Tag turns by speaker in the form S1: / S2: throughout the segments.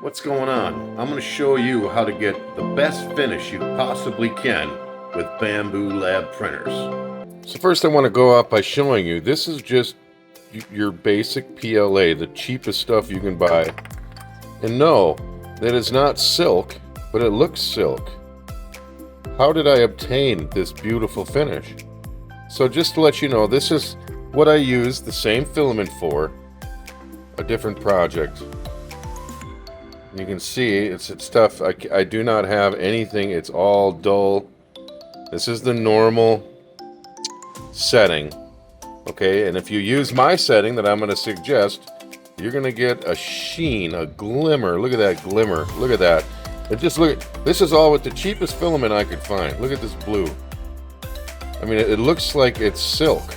S1: What's going on? I'm going to show you how to get the best finish you possibly can with Bambu Lab printers. So first I want to go out by showing you this is just your basic PLA, the cheapest stuff you can buy. And no, that is not silk, but it looks silk. How did I obtain this beautiful finish? So just to let you know, this is what I use the same filament for, a different project. You can see it's stuff I do not have anything, it's all dull. This is the normal setting, okay? And if you use my setting that I'm going to suggest, you're going to get a sheen, a glimmer. Look at that glimmer, look at that. And just look at, this is all with the cheapest filament I could find. Look at this blue. I mean, it looks like it's silk.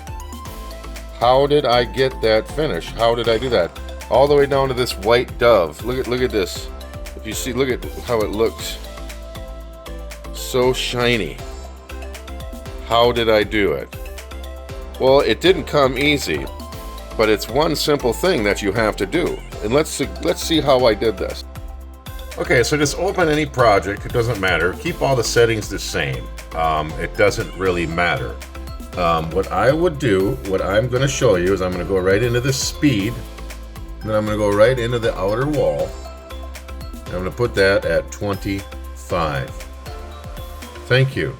S1: How did I get that finish? How did I do that? All the way down to this white dove. Look at this. If you see, look at how it looks. So shiny. How did I do it? Well, it didn't come easy, but it's one simple thing that you have to do. And let's see how I did this. Okay, so just open any project, it doesn't matter. Keep all the settings the same. It doesn't really matter. What I would do, what I'm going to show you is I'm going to go right into the speed. Then I'm going to go right into the outer wall. I'm going to put that at 25. Thank you.